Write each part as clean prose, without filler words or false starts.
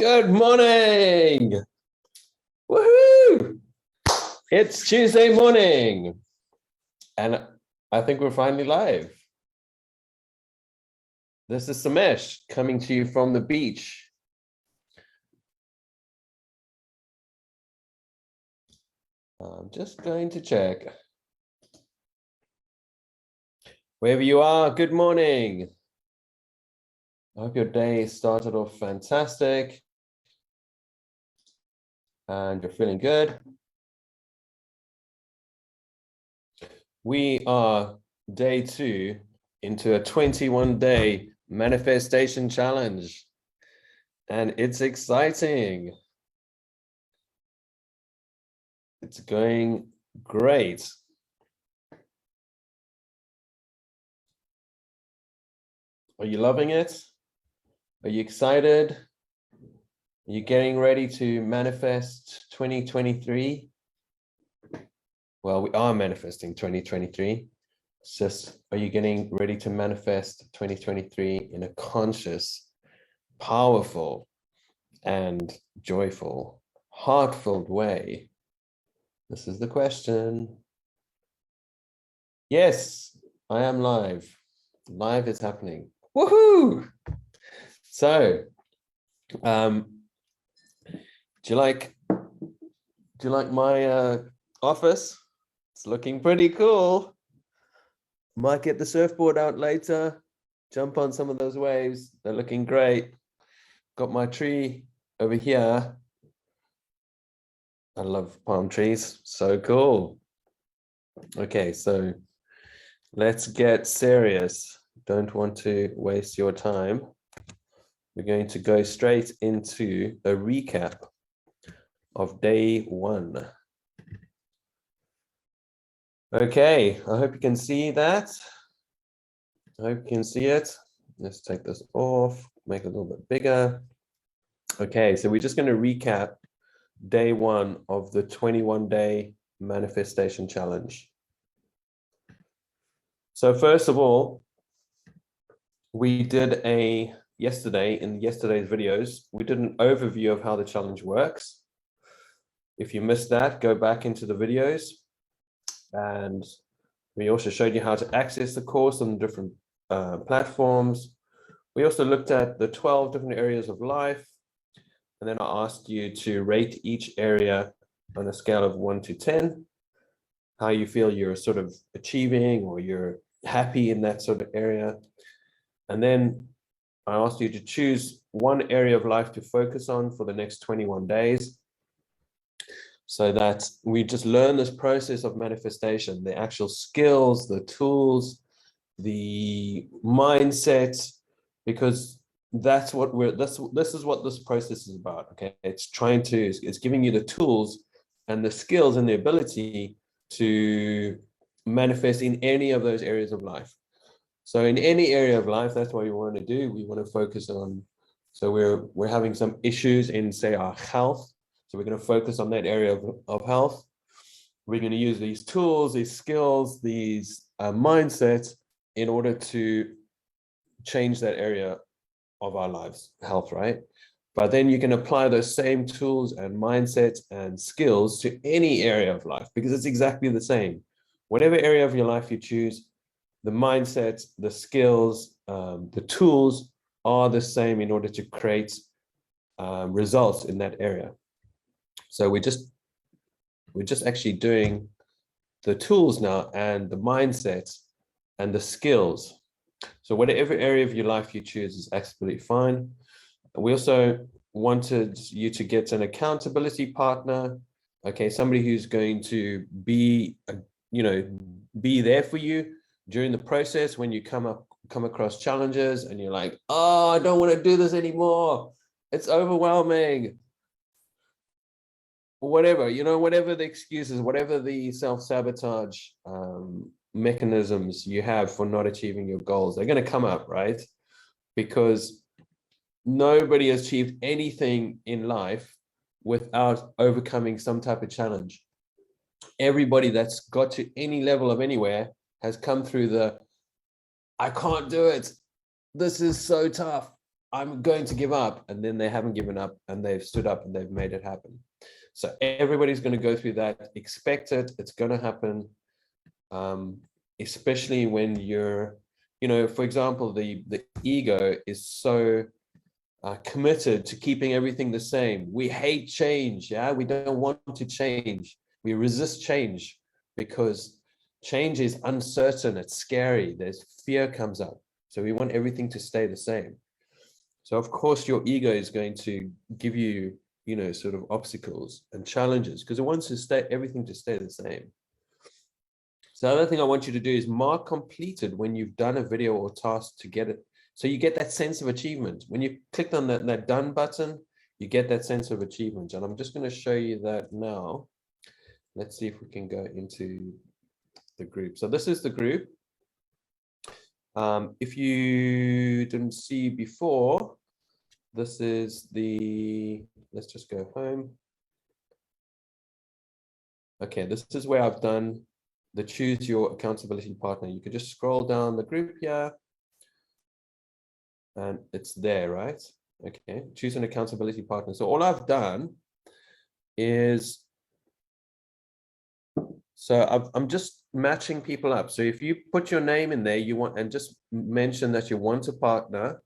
Good morning. Woohoo! It's Tuesday morning. And I think we're finally live. This is Somesh coming to you from the beach. I'm just going to check. Wherever you are, good morning. I hope your day started off fantastic and you're feeling good. We are day 2 into a 21-day manifestation challenge, and it's exciting. It's going great. Are you loving it? Are you excited? Are you getting ready to manifest 2023? Well, we are manifesting 2023. It's just, are you getting ready to manifest 2023 in a conscious, powerful, and joyful, heart-filled way? This is the question. Yes, I am live. Live is happening. Woohoo! So, do you like my office? It's looking pretty cool. Might get the surfboard out later, jump on some of those waves. They're looking great. Got my tree over here. I love palm trees, so cool. Okay, so let's get serious. Don't want to waste your time. We're going to go straight into a recap of day 1. Okay, I hope you can see that. I hope you can see it. Let's take this off, make it a little bit bigger. Okay, so we're just going to recap day 1 of the 21-day manifestation challenge. So first of all, we did in yesterday's videos, we did an overview of how the challenge works. If you missed that, go back into the videos. And we also showed you how to access the course on different platforms. We also looked at the 12 different areas of life. And then I asked you to rate each area on a scale of 1 to 10, how you feel you're sort of achieving or you're happy in that sort of area. And then I asked you to choose one area of life to focus on for the next 21 days. So that we just learn this process of manifestation, the actual skills, the tools, the mindset, because that's what this is what this process is about. Okay, it's giving you the tools and the skills and the ability to manifest in any of those areas of life. So in any area of life, that's what we want to do. We want to focus on, so we're having some issues in, say, our health. So we're going to focus on that area of health. We're going to use these tools, these skills, these mindsets in order to change that area of our lives, health, right? But then you can apply those same tools and mindsets and skills to any area of life because it's exactly the same. Whatever area of your life you choose, the mindset, the skills, the tools are the same in order to create results in that area. So we're just actually doing the tools now and the mindset and the skills. So whatever area of your life you choose is absolutely fine. We also wanted you to get an accountability partner. Okay, somebody who's going to be there for you during the process when you come across challenges and you're like, oh, I don't want to do this anymore. It's overwhelming. Whatever, whatever the excuses, whatever the self-sabotage mechanisms you have for not achieving your goals, they're going to come up, right? Because nobody has achieved anything in life without overcoming some type of challenge. Everybody that's got to any level of anywhere has come through I can't do it. This is so tough. I'm going to give up. And then they haven't given up and they've stood up and they've made it happen. So everybody's going to go through that. Expect it. It's going to happen. Especially when you're, you know, for example, the ego is so committed to keeping everything the same. We hate change. Yeah, we don't want to change. We resist change because change is uncertain. It's scary. There's fear comes up. So we want everything to stay the same. So of course your ego is going to give you, you know, sort of obstacles and challenges because it wants to stay everything to stay the same. So the other thing I want you to do is mark completed when you've done a video or task to get it. So you get that sense of achievement. When you clicked on that done button, you get that sense of achievement. And I'm just going to show you that now. Let's see if we can go into the group. So this is the group. If you didn't see before, this is the, let's just go home. Okay, this is where I've done the choose your accountability partner. You could just scroll down the group here and it's there, right? Okay, choose an accountability partner. So all I've done is, so I'm just matching people up. So if you put your name in there, you want, and just mention that you want a partner,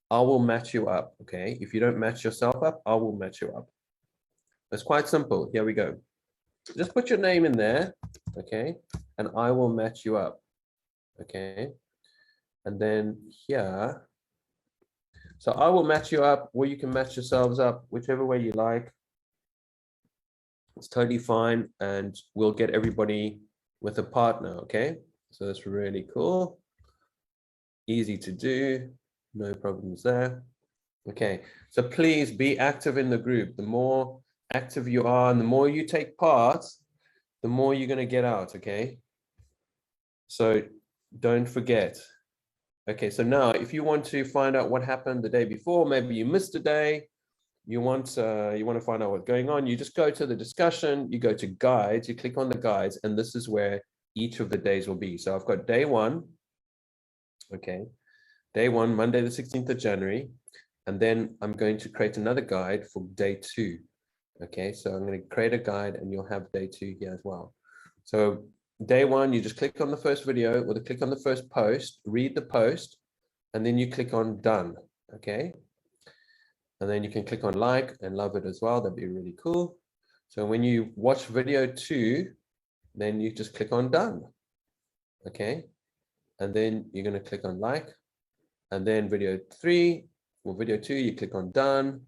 I will match you up, okay? If you don't match yourself up, I will match you up. It's quite simple. Here we go. Just put your name in there, okay? And I will match you up, okay? And then here, so I will match you up, or you can match yourselves up, whichever way you like. It's totally fine, and we'll get everybody with a partner, okay? So that's really cool. Easy to do, no problems there. Okay, so please be active in the group. The more active you are and the more you take part, the more you're going to get out, okay? So don't forget. Okay, so now if you want to find out what happened the day before, maybe you missed a day, you want to find out what's going on, you just go to the discussion, you go to guides, you click on the guides, and this is where each of the days will be. So I've got day one, okay, day one, Monday the 16th of January, and then I'm going to create another guide for day two. Okay, so I'm going to create a guide and you'll have day two here as well. So day one, you just click on the first video or click on the first post, read the post, and then you click on done. Okay. And then you can click on like and love it as well. That'd be really cool. So when you watch video two, then you just click on done. Okay. And then you're going to click on like, and then video three or video two, you click on done.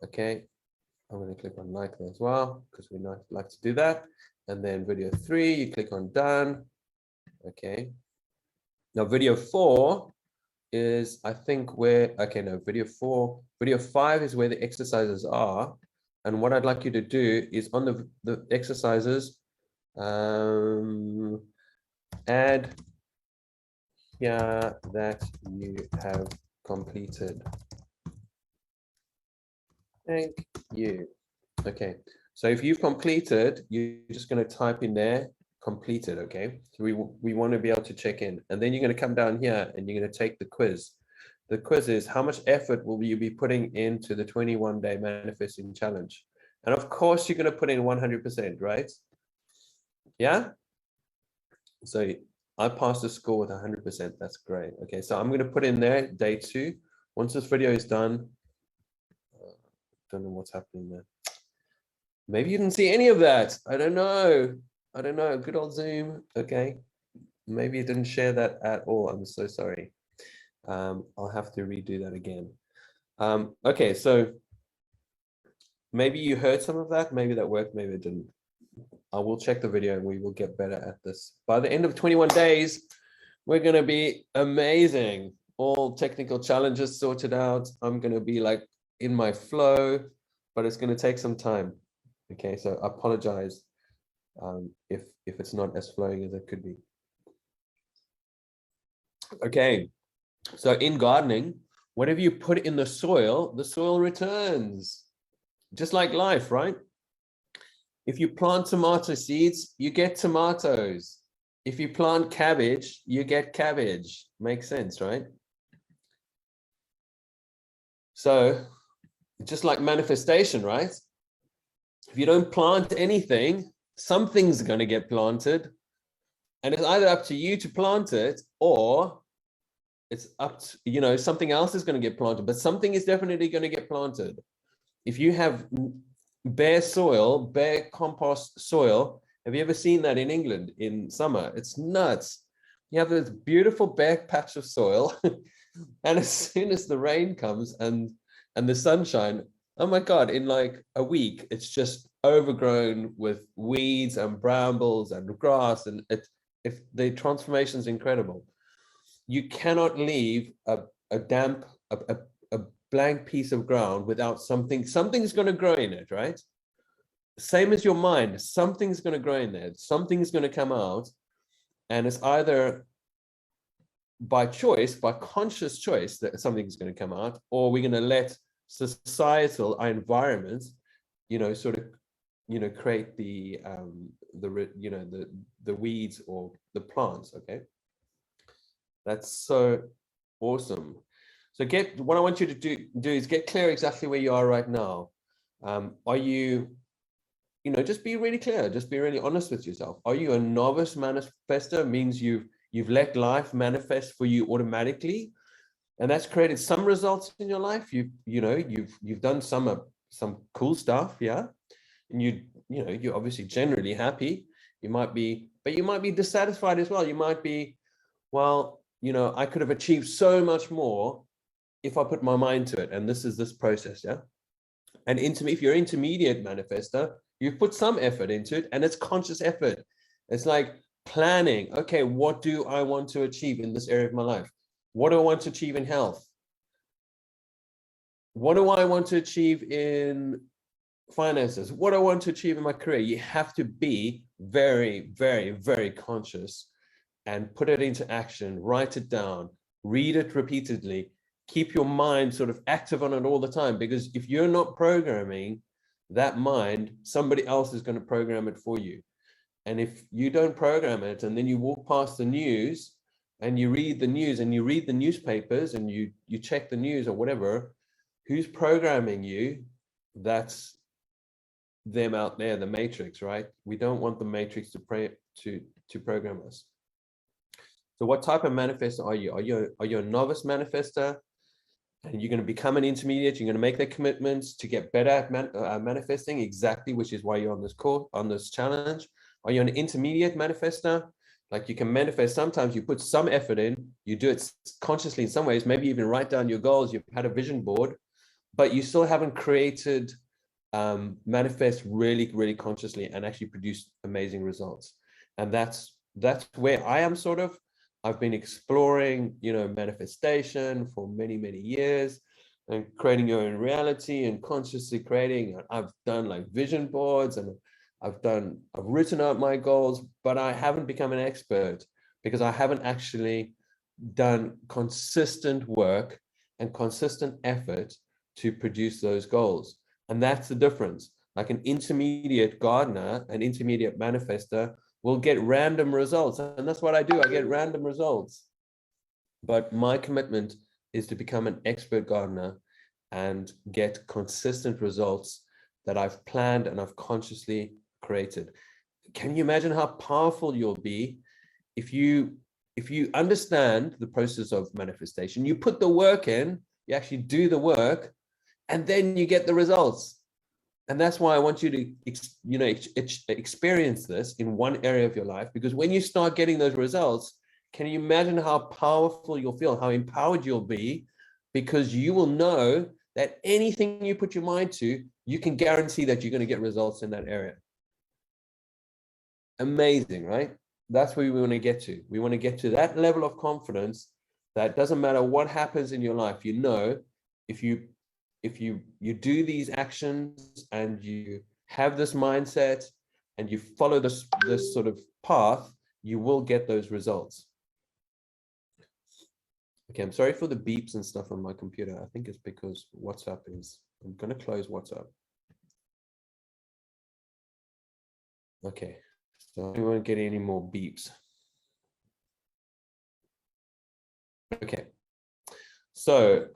Okay. I'm going to click on like as well because we like to do that. And then video three, you click on done. Okay. Now video four is, I think where, okay, no, video five is where the exercises are. And what I'd like you to do is on the exercises, add here that you have completed. Thank you. Okay, so if you've completed, you're just going to type in there, completed, okay? So we want to be able to check in. And then you're going to come down here and you're going to take the quiz. The quiz is how much effort will you be putting into the 21-day manifesting challenge? And of course, you're going to put in 100%, right? Yeah? So I passed the score with 100%. That's great. Okay, so I'm going to put in there day two. Once this video is done, don't know what's happening there. Maybe you didn't see any of that. I don't know. I don't know. Good old Zoom. Okay. Maybe you didn't share that at all. I'm so sorry. I'll have to redo that again. Okay, so maybe you heard some of that. Maybe that worked. Maybe it didn't. I will check the video and we will get better at this. By the end of 21 days, we're going to be amazing. All technical challenges sorted out. I'm going to be like in my flow, but it's going to take some time. Okay, so I apologize if it's not as flowing as it could be. Okay, so in gardening, whatever you put in the soil returns. Just like life, right? If you plant tomato seeds, you get tomatoes. If you plant cabbage, you get cabbage. Makes sense, right? So just like manifestation, right? If you don't plant anything, something's going to get planted. And it's either up to you to plant it, or it's up to, you know, something else is going to get planted, but something is definitely going to get planted. If you have bare soil, bare compost soil, have you ever seen that in England in summer? It's nuts. You have this beautiful bare patch of soil, and as soon as the rain comes and the sunshine, oh my God, in like a week, it's just overgrown with weeds and brambles and grass, and if the transformation is incredible. You cannot leave a damp, a blank piece of ground without something's going to grow in it, right? Same as your mind, something's going to grow in there, something's going to come out, and it's either by choice, by conscious choice, that something's going to come out, or we're going to let societal, our environment, you know, sort of, you know, create the you know, the weeds or the plants. Okay, that's so awesome. So what I want you to do is get clear exactly where you are right now. Are you, you know, just be really clear, just be really honest with yourself. Are you a novice manifester? Means you've let life manifest for you automatically, and that's created some results in your life. You've done some cool stuff, yeah, and you know, you're obviously generally happy. You might be, but you might be dissatisfied as well. You might be, well, you know, I could have achieved so much more if I put my mind to it. And this is this process, yeah. And if you're intermediate manifester, you've put some effort into it, and it's conscious effort. It's like planning. Okay, what do I want to achieve in this area of my life? What do I want to achieve in health? What do I want to achieve in finances? What do I want to achieve in my career? You have to be very, very, very conscious and put it into action, write it down, read it repeatedly, keep your mind sort of active on it all the time, because if you're not programming that mind, somebody else is going to program it for you. And if you don't program it, and then you walk past the news and you read the news and you read the newspapers and you check the news or whatever, who's programming you? That's them out there, the matrix, right? We don't want the matrix to program us. So what type of manifestor are you? Are you a novice manifestor? And you're going to become an intermediate. You're going to make the commitments to get better at manifesting, exactly, which is why you're on this course, on this challenge. Are you an intermediate manifestor? Like, you can manifest. Sometimes you put some effort in, you do it consciously in some ways, maybe even write down your goals. You've had a vision board, but you still haven't created, manifest really, really consciously and actually produce amazing results. And that's where I am sort of. I've been exploring, you know, manifestation for many, many years, and creating your own reality and consciously creating. I've done like vision boards, and I've written out my goals, but I haven't become an expert because I haven't actually done consistent work and consistent effort to produce those goals. And that's the difference. Like an intermediate gardener, an intermediate manifester will get random results. And that's what I do. I get random results. But my commitment is to become an expert gardener and get consistent results that I've planned and I've consciously created. Can you imagine how powerful you'll be if you understand the process of manifestation? You put the work in, you actually do the work, and then you get the results. And that's why I want you to, you know, experience this in one area of your life, because when you start getting those results, can you imagine how powerful you'll feel, how empowered you'll be, because you will know that anything you put your mind to, you can guarantee that you're going to get results in that area. Amazing, right? That's where we want to get to. We want to get to that level of confidence that doesn't matter what happens in your life, you know, if you do these actions and you have this mindset and you follow this sort of path, you will get those results. Okay, I'm sorry for the beeps and stuff on my computer. I think it's because WhatsApp is, I'm going to close WhatsApp. Okay, so we won't get any more beeps. Okay, so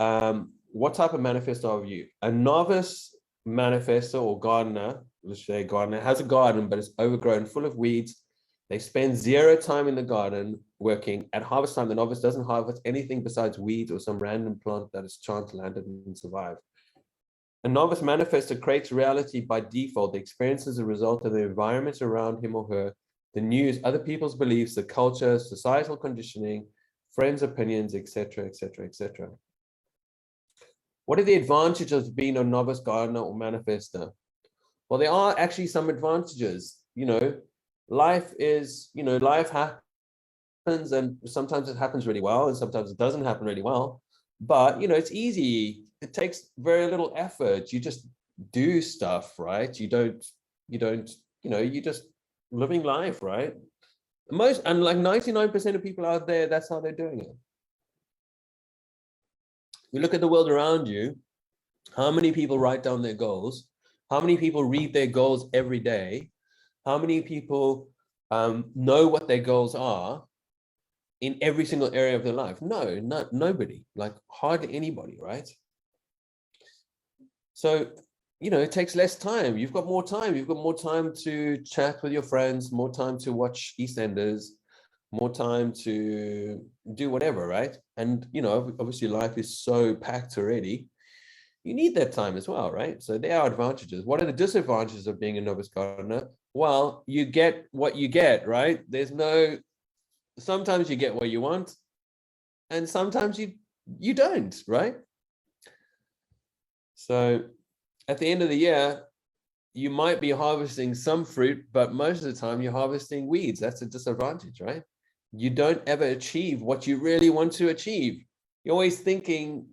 what type of manifestor are you? A novice manifestor or gardener, let's say gardener, has a garden, but it's overgrown, full of weeds. They spend zero time in the garden working. At harvest time, the novice doesn't harvest anything besides weeds or some random plant that is chance landed and survived. A novice manifestor creates reality by default. They experience as a result of the environment around him or her, the news, other people's beliefs, the culture, societal conditioning, friends' opinions, etc., etc., etc. What are the advantages of being a novice gardener or manifestor? Well, there are actually some advantages. Life is, life happens, and sometimes it happens really well, and sometimes it doesn't happen really well. But, it's easy. It takes very little effort. You just do stuff, right? You're just living life, right? And like 99% of people out there, that's how they're doing it. You look at the world around you, how many people write down their goals? How many people read their goals every day? How many people know what their goals are in every single area of their life? No, nobody, like hardly anybody, right? So, it takes less time. You've got more time. You've got more time to chat with your friends, more time to watch EastEnders, more time to do whatever, right? And, obviously life is so packed already. You need that time as well, right? So there are advantages. What are the disadvantages of being a novice gardener? Well, you get what you get, right? Sometimes you get what you want, and sometimes you don't, right? So at the end of the year, you might be harvesting some fruit, but most of the time you're harvesting weeds. That's a disadvantage, right? You don't ever achieve what you really want to achieve. You're always thinking,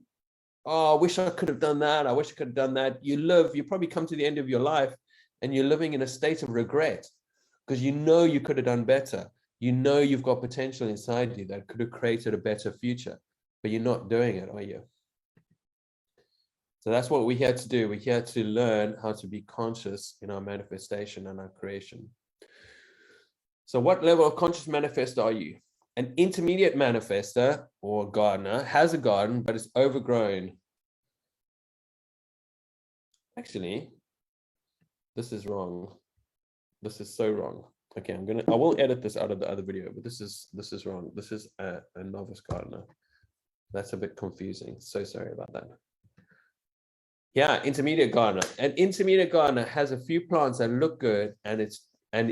oh, I wish I could have done that. I wish I could have done that. You probably come to the end of your life and you're living in a state of regret because you could have done better. You've got potential inside you that could have created a better future, but you're not doing it, are you? So that's what we're here to do. We're here to learn how to be conscious in our manifestation and our creation. So what level of conscious manifestor are you? An intermediate manifestor or gardener has a garden, but it's overgrown. Actually, this is wrong. This is so wrong. Okay, I will edit this out of the other video, but this is wrong. This is a novice gardener. That's a bit confusing. So sorry about that. Yeah, intermediate gardener. An intermediate gardener has a few plants that look good,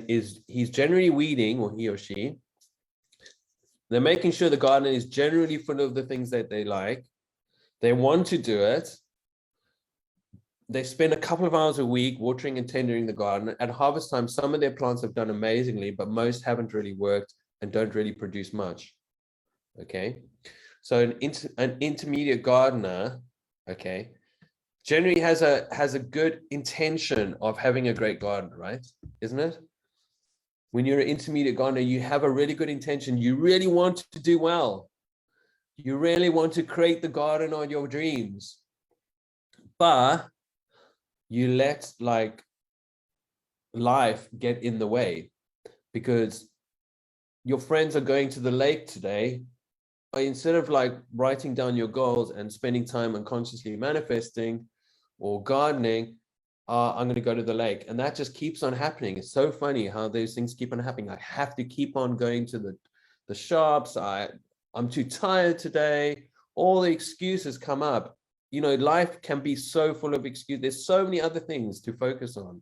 he's generally weeding, or he or she. They're making sure the garden is generally full of the things that they like. They want to do it. They spend a couple of hours a week watering and tendering the garden. At harvest time, some of their plants have done amazingly, but most haven't really worked and don't really produce much. Okay, so an intermediate gardener, okay, generally has a good intention of having a great garden, right? Isn't it? When you're an intermediate gardener, you have a really good intention. You really want to do well. You really want to create the garden of your dreams. But you let like life get in the way because your friends are going to the lake today. Instead of like writing down your goals and spending time on consciously manifesting or gardening, I'm going to go to the lake. And that just keeps on happening. It's so funny how those things keep on happening. I have to keep on going to the shops. I'm too tired today. All the excuses come up. Life can be so full of excuses. There's so many other things to focus on.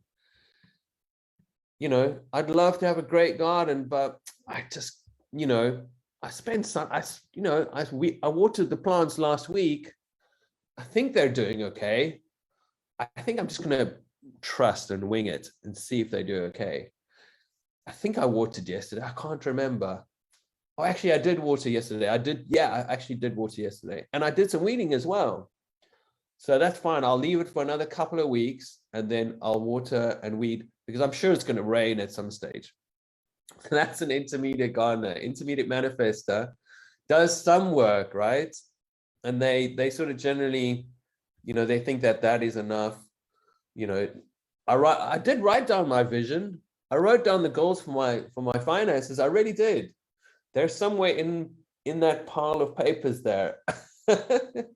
I'd love to have a great garden, but I just, I spent some, I watered the plants last week. I think they're doing okay. I think I'm just going to trust and wing it and see if they do okay. I think I watered yesterday. I can't remember. Oh, actually, I did water yesterday. I actually did water yesterday. And I did some weeding as well. So that's fine. I'll leave it for another couple of weeks and then I'll water and weed because I'm sure it's going to rain at some stage. That's an intermediate gardener. Intermediate manifestor does some work, right? And they sort of generally, they think that is enough. I did write down my vision. I wrote down the goals for my finances. I really did. They're somewhere in that pile of papers there. I'm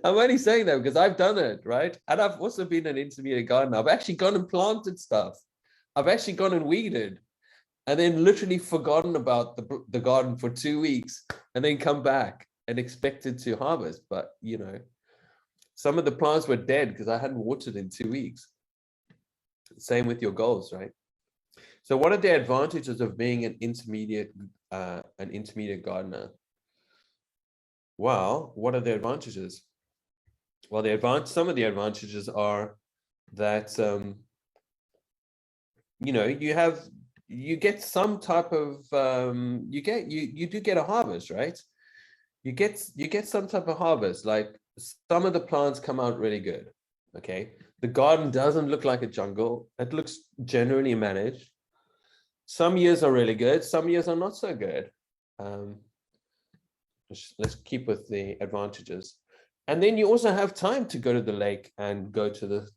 only saying that because I've done it, right? And I've also been an intermediate gardener. I've actually gone and planted stuff. I've actually gone and weeded and then literally forgotten about the garden for 2 weeks and then come back and expected to harvest. But, you know, some of the plants were dead because I hadn't watered in 2 weeks. Same with your goals, right? So what are the advantages of being an intermediate gardener? Well, what are the advantages? Well, some of the advantages are that you know, you get some type of you do get a harvest, right? You get some type of harvest. Like some of the plants come out really good. Okay, the garden doesn't look like a jungle. It looks generally managed. Some years are really good. Some years are not so good. Let's keep with the advantages. And then you also have time to go to the lake and go to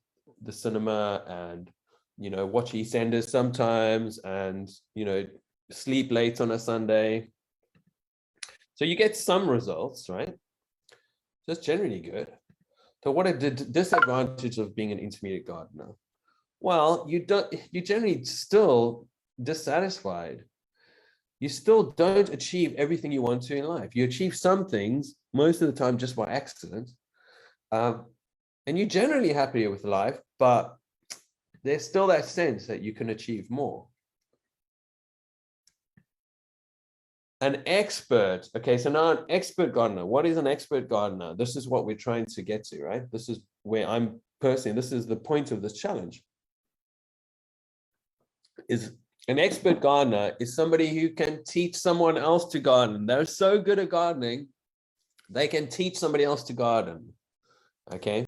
the cinema and, you know, watch EastEnders sometimes and, you know, sleep late on a Sunday. So you get some results, right? So it's generally good. So what are the disadvantages of being an intermediate gardener? Well, you generally still dissatisfied. You still don't achieve everything you want to in life. You achieve some things most of the time just by accident. And you're generally happier with life, but there's still that sense that you can achieve more. An expert. Okay, so now an expert gardener. What is an expert gardener? This is what we're trying to get to, right? This is where I'm personally, this is the point of this challenge. Is an expert gardener is somebody who can teach someone else to garden. They're so good at gardening, they can teach somebody else to garden. Okay.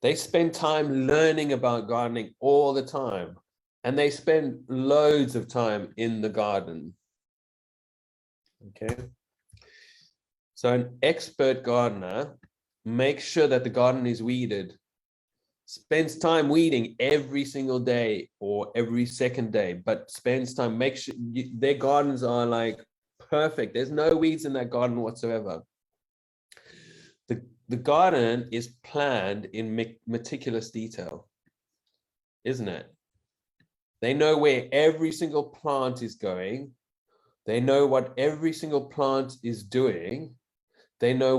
They spend time learning about gardening all the time, and they spend loads of time in the garden. Okay. So an expert gardener makes sure that the garden is weeded, spends time weeding every single day or every second day, but spends time, make sure their gardens are like perfect. There's no weeds in that garden whatsoever. The garden is planned in meticulous detail, isn't it? They know where every single plant is going. They know what every single plant is doing. They know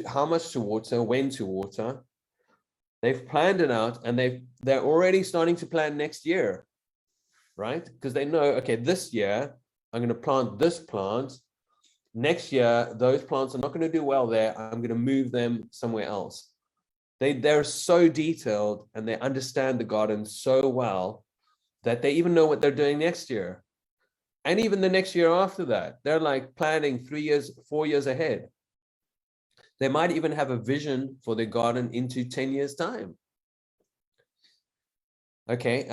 how much to water, when to water. They've planned it out, and they're already starting to plan next year, right? Because they know, okay, this year I'm going to plant this plant. Next year, those plants are not going to do well there. I'm going to move them somewhere else. They're so detailed, and they understand the garden so well that they even know what they're doing next year. And even the next year after that, they're like planning 3 years, 4 years ahead. They might even have a vision for their garden into 10 years' time. Okay.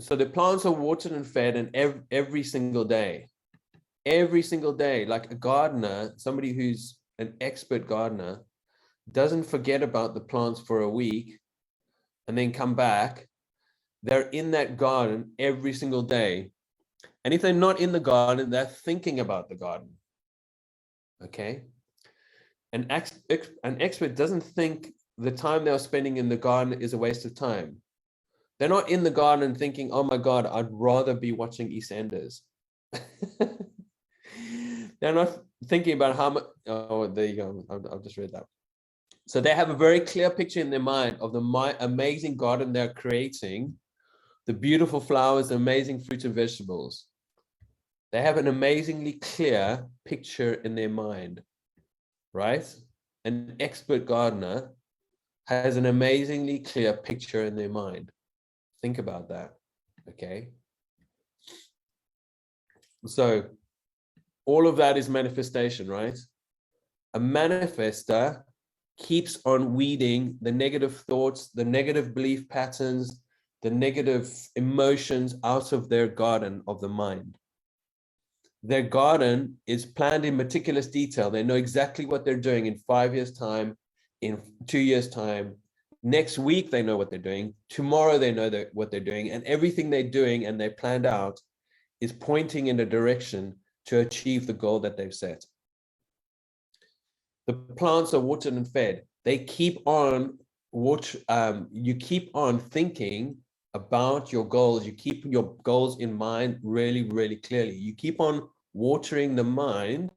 So the plants are watered and fed and every single day. Every single day, like a gardener, somebody who's an expert gardener, doesn't forget about the plants for a week and then come back. They're in that garden every single day. And if they're not in the garden, they're thinking about the garden. Okay. An expert doesn't think the time they're spending in the garden is a waste of time. They're not in the garden thinking, oh my God, I'd rather be watching EastEnders. They're not thinking about how much. Oh, there you go. I've just read that. So they have a very clear picture in their mind of the amazing garden they're creating, the beautiful flowers, the amazing fruits and vegetables. They have an amazingly clear picture in their mind, right? An expert gardener has an amazingly clear picture in their mind. Think about that, okay? So all of that is manifestation, right? A manifester keeps on weeding the negative thoughts, the negative belief patterns, the negative emotions out of their garden of the mind. Their garden is planned in meticulous detail. They know exactly what they're doing in 5 years' time, in 2 years' time. Next week, they know what they're doing. Tomorrow, they know what they're doing. And everything they're doing and they planned out is pointing in a direction to achieve the goal that they've set. The plants are watered and fed. They keep on you keep on thinking about your goals. You keep your goals in mind really, really clearly. You keep on watering the mind,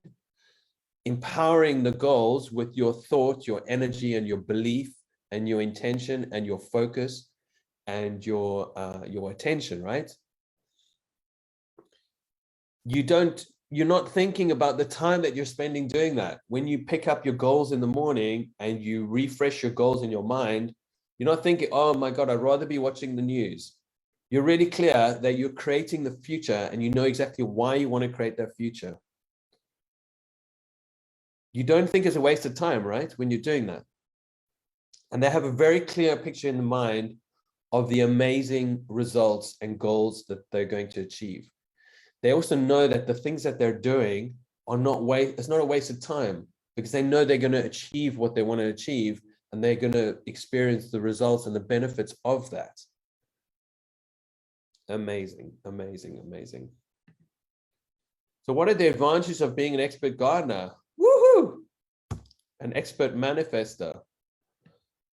empowering the goals with your thought, your energy, and your belief, and your intention, and your focus, and your attention, right? You're not thinking about the time that you're spending doing that. When you pick up your goals in the morning and you refresh your goals in your mind, you're not thinking, oh my God, I'd rather be watching the news. You're really clear that you're creating the future and you know exactly why you want to create that future. You don't think it's a waste of time, right? When you're doing that. And they have a very clear picture in the mind of the amazing results and goals that they're going to achieve. They also know that the things that they're doing are it's not a waste of time, because they know they're going to achieve what they want to achieve, and they're going to experience the results and the benefits of that. Amazing, amazing, amazing. So what are the advantages of being an expert gardener? Woohoo! An expert manifester.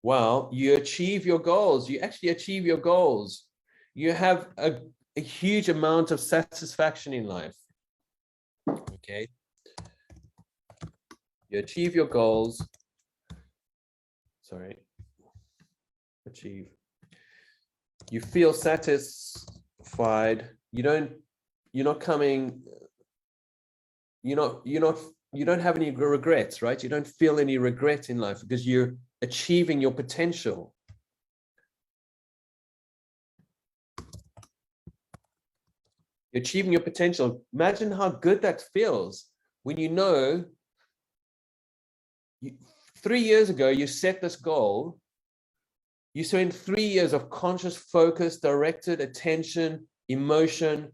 Well, you achieve your goals. You actually achieve your goals. You have a huge amount of satisfaction in life. Okay. You achieve your goals. Sorry. Achieve. You feel satisfied. You don't have any regrets, right? You don't feel any regret in life because you're achieving your potential. You're achieving your potential. Imagine how good that feels when you know 3 years ago, you set this goal. You spent 3 years of conscious focus, directed attention, emotion,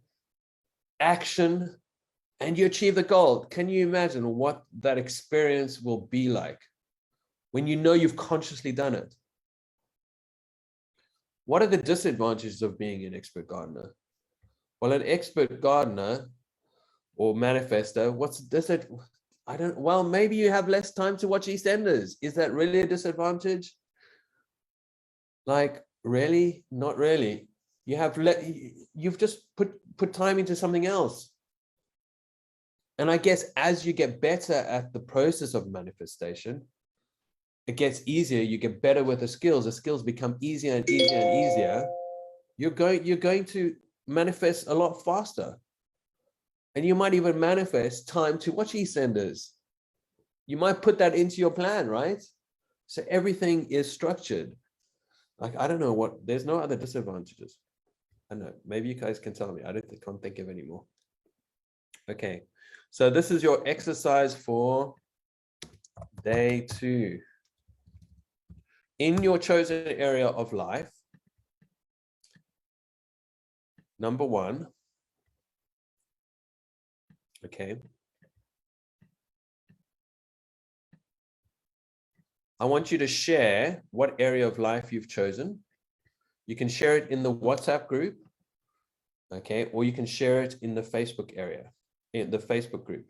action, and you achieve the goal. Can you imagine what that experience will be like when you know you've consciously done it? What are the disadvantages of being an expert gardener? Well, an expert gardener or manifester, well, maybe you have less time to watch EastEnders. Is that really a disadvantage? Like, really? Not really. You've just put time into something else. And I guess as you get better at the process of manifestation, it gets easier. You get better with the skills become easier and easier and easier. You're going to manifest a lot faster. And you might even manifest time to watch EastEnders. You might put that into your plan, right? So everything is structured. Like, I don't know there's no other disadvantages. I know, maybe you guys can tell me. Can't think of any more. Okay, so this is your exercise for day 2. In your chosen area of life, number 1, okay, I want you to share what area of life you've chosen. You can share it in the WhatsApp group, okay, or you can share it in the Facebook area, in the Facebook group.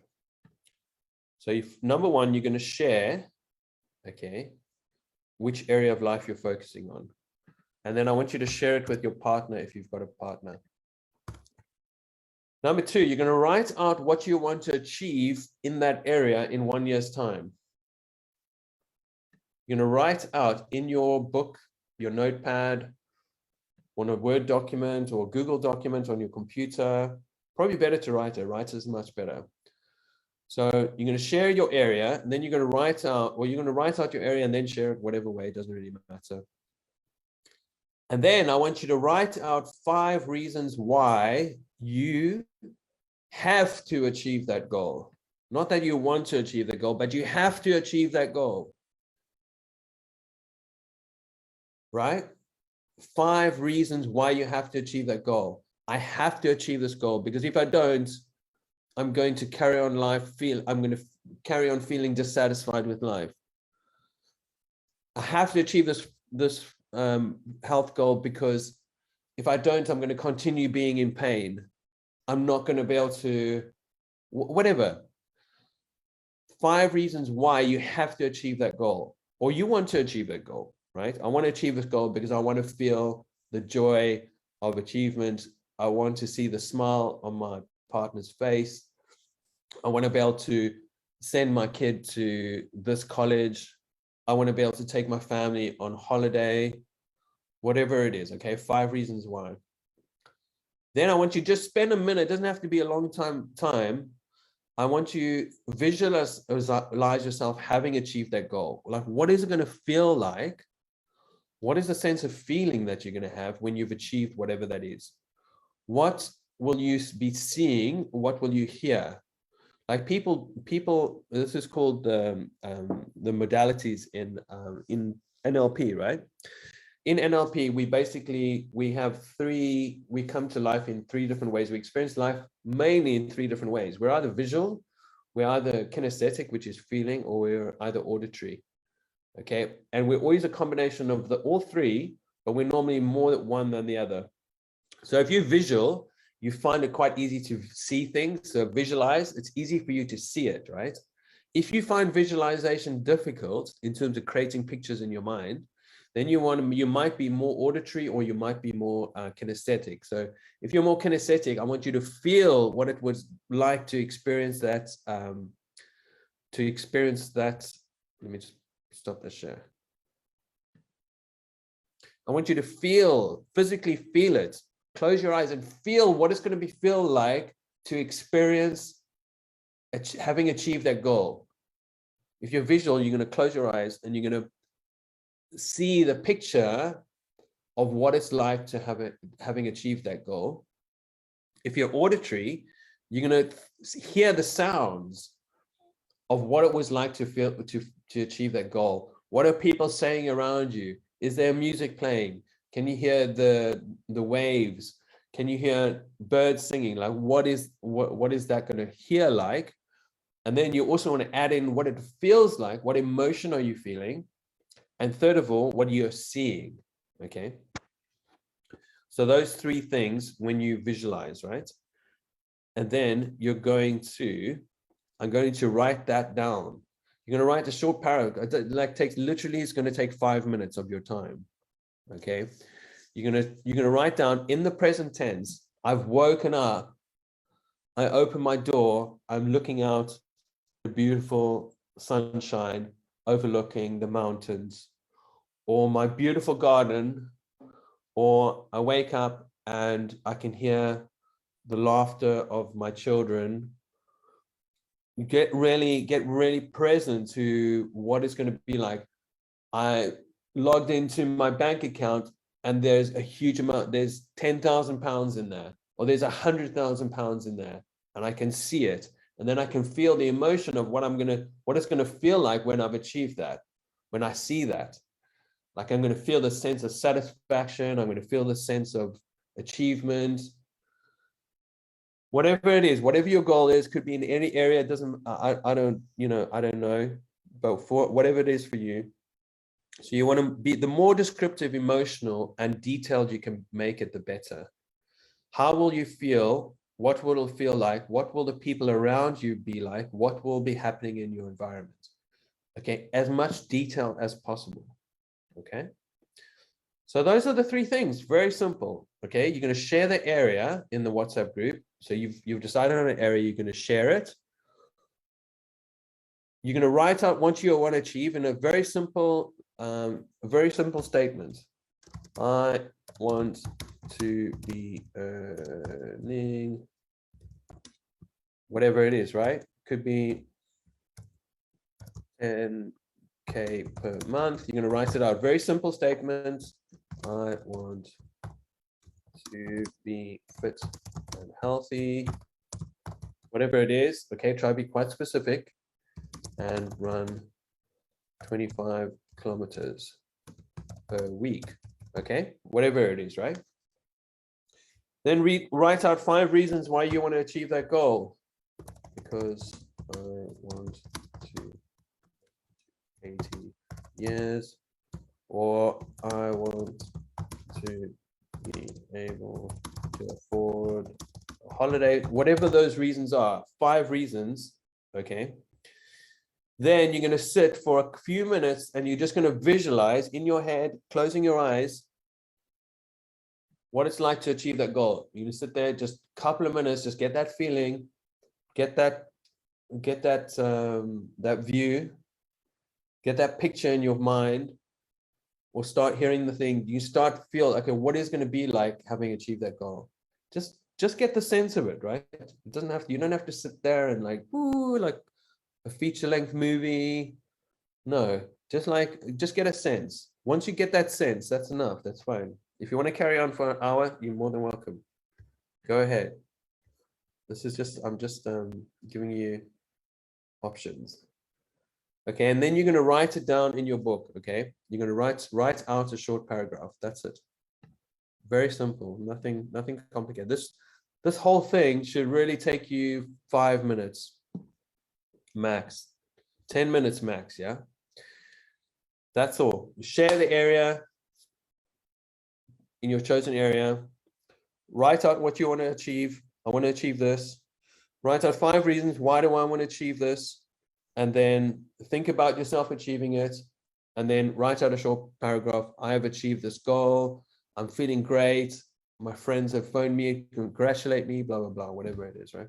So number 1, you're going to share, okay, which area of life you're focusing on. And then I want you to share it with your partner if you've got a partner. Number 2, you're going to write out what you want to achieve in that area in 1 year's time. You're going to write out in your book, your notepad, on a Word document or Google document on your computer. Probably better to write it. Write is much better. So you're going to share your area, and then you're going to write out, your area and then share it whatever way, it doesn't really matter. And then I want you to write out 5 reasons why you have to achieve that goal. Not that you want to achieve the goal, but you have to achieve that goal. Right? 5 reasons why you have to achieve that goal. I have to achieve this goal because if I don't, I'm going to carry on feeling dissatisfied with life. I have to achieve this health goal because if I don't, I'm going to continue being in pain. I'm not going to be able to, whatever. 5 reasons why you have to achieve that goal, or you want to achieve that goal, right? I want to achieve this goal because I want to feel the joy of achievement. I want to see the smile on my partner's face. I want to be able to send my kid to this college. I want to be able to take my family on holiday, whatever it is, okay? 5 reasons why. Then I want you to just spend a minute, it doesn't have to be a long time. I want you to visualize yourself having achieved that goal. Like, what is it going to feel like? What is the sense of feeling that you're going to have when you've achieved whatever that is? What will you be seeing? What will you hear? Like people, this is called the modalities in NLP, right? In NLP, we come to life in 3 different ways. We experience life mainly in 3 different ways. We're either visual, we're either kinesthetic, which is feeling, or we're either auditory. Okay, and we're always a combination of all 3, but we're normally more one than the other. So if you're visual, you find it quite easy to see things. So visualize, it's easy for you to see it, right? If you find visualization difficult in terms of creating pictures in your mind, then you might be more auditory, or you might be more kinesthetic. So if you're more kinesthetic, I want you to feel what it was like to experience that. Let me just stop the share. I want you to physically feel it. Close your eyes and feel what it's going to feel like to experience having achieved that goal. If you're visual, you're going to close your eyes and you're going to see the picture of what it's like to having achieved that goal. If you're auditory, you're going to hear the sounds of what it was like to feel to achieve that goal. What are people saying around you? Is there music playing? Can you hear the waves? Can you hear birds singing? Like, what is that going to hear like? And then you also want to add in what it feels like. What emotion are you feeling? And third of all, what you're seeing. Okay. So those 3 things when you visualize, right? And then I'm going to write that down. You're going to write a short paragraph. It's going to take 5 minutes of your time. Okay. You're going to write down in the present tense, I've woken up, I open my door, I'm looking out the beautiful sunshine overlooking the mountains, or my beautiful garden, or I wake up and I can hear the laughter of my children. You get really present to what it's going to be like. I logged into my bank account and there's a huge amount, there's £10,000 in there, or there's £100,000 in there, and I can see it. And then I can feel the emotion of what it's going to feel like when I've achieved that, when I see that. Like, I'm going to feel the sense of satisfaction. I'm going to feel the sense of achievement. Whatever it is, whatever your goal is, could be in any area. It doesn't, I don't know, but for whatever it is for you. So you want to be, the more descriptive, emotional, and detailed you can make it, the better. How will you feel? What will it feel like? What will the people around you be like? What will be happening in your environment? Okay, as much detail as possible. Okay. So those are the 3 things, very simple. Okay, you're going to share the area in the WhatsApp group. So you've decided on an area, you're going to share it. You're going to write out what you want to achieve in a very simple statement. I want to be earning whatever it is, right? Could be 10K per month. You're going to write it out. Very simple statement. I want to be fit and healthy, whatever it is. Okay, try to be quite specific, and run 25 kilometers per week. Okay, whatever it is, right? Then write out 5 reasons why you want to achieve that goal. Because I want to 80 years, or I want to be able to afford a holiday, whatever those reasons are, 5 reasons, okay? Then you're going to sit for a few minutes and you're just going to visualize in your head, closing your eyes, what it's like to achieve that goal. You just sit there, just a couple of minutes, just get that feeling, get that that view, get that picture in your mind, or start hearing the thing. You start to feel, okay, what is going to be like having achieved that goal? Just get the sense of it, right? It doesn't have to, you don't have to sit there and like, ooh, like a feature-length movie. No, just get a sense. Once you get that sense, that's enough. That's fine. If you want to carry on for an hour, you're more than welcome. Go ahead. This is just, I'm just giving you options. Okay, and then you're going to write it down in your book. Okay, you're going to write out a short paragraph. That's it. Very simple. Nothing complicated. This whole thing should really take you 5 minutes max, 10 minutes max. Yeah, that's all. Share the area in your chosen area. Write out what you want to achieve. I want to achieve this. Write out 5 reasons. Why do I want to achieve this? And then think about yourself achieving it. And then write out a short paragraph. I have achieved this goal. I'm feeling great. My friends have phoned me, congratulate me, blah, blah, blah, whatever it is, right?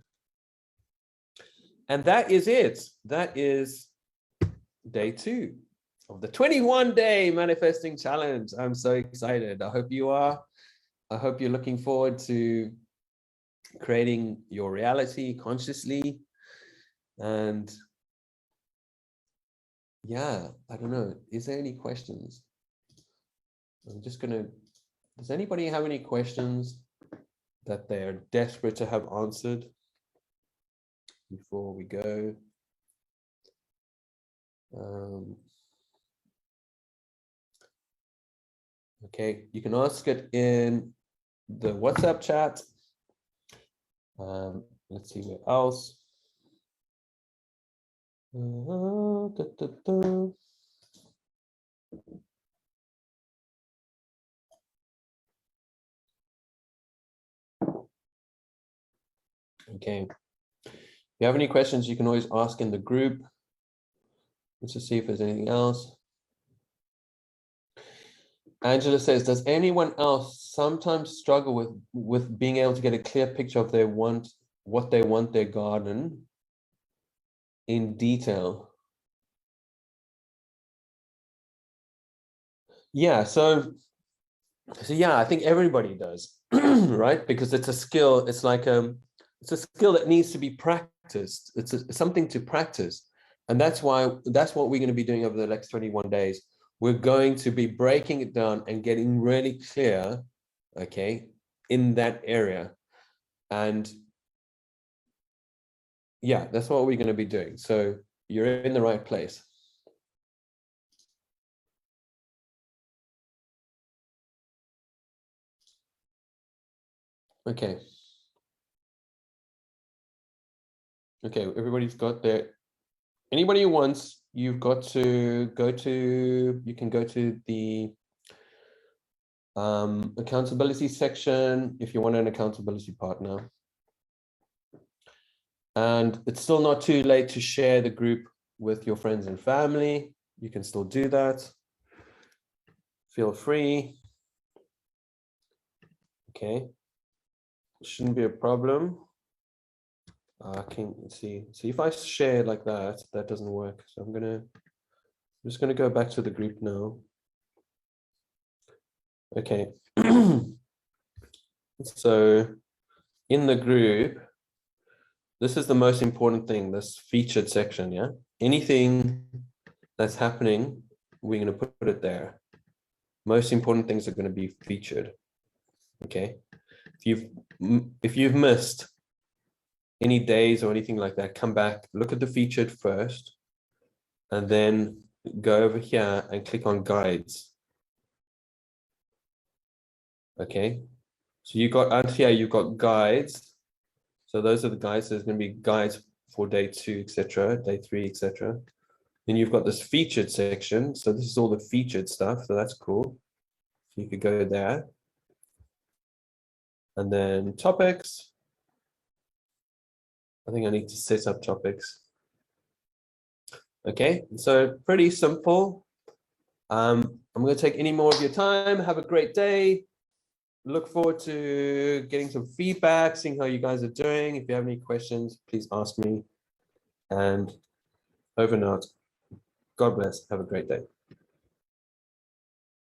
And that is it. That is day 2 of the 21-day manifesting challenge. I'm so excited. I hope you are. I hope you're looking forward to creating your reality consciously. And yeah, I don't know. Is there any questions? I'm just gonna, does anybody have any questions that they're desperate to have answered before we go? Okay, you can ask it in the WhatsApp chat. Let's see what else. Okay. If you have any questions, you can always ask in the group. Let's just see if there's anything else. Angela says, does anyone else sometimes struggle with being able to get a clear picture of what they want their garden in detail? Yeah, so yeah, I think everybody does, right? Because it's a skill. It's like it's a skill that needs to be practiced. It's something to practice, and that's what we're going to be doing over the next 21 days. We're going to be breaking it down and getting really clear, okay, in that area. And yeah, that's what we're going to be doing. So you're in the right place. Okay. Okay, everybody's got their, anybody who wants, you've got to go to, you can go to the accountability section if you want an accountability partner. And it's still not too late to share the group with your friends and family. You can still do that. Feel free. Okay. Shouldn't be a problem. I can see if I share like that, that doesn't work. So I'm just gonna go back to the group now. Okay. So in the group, this is the most important thing, this featured section, yeah? Anything that's happening, we're going to put it there. Most important things are going to be featured, okay? If you've missed any days or anything like that, come back, look at the featured first, and then go over here and click on guides. Okay, so you got out here, you've got guides. So those are the guides. There's going to be guides for day 2, etc., day 3, etc. Then you've got this featured section. So this is all the featured stuff. So that's cool. So you could go there. And then topics. I think I need to set up topics. Okay, so pretty simple. I'm going to take any more of your time. Have a great day. Look forward to getting some feedback, seeing how you guys are doing. If you have any questions, please ask me. And over and out. God bless. Have a great day.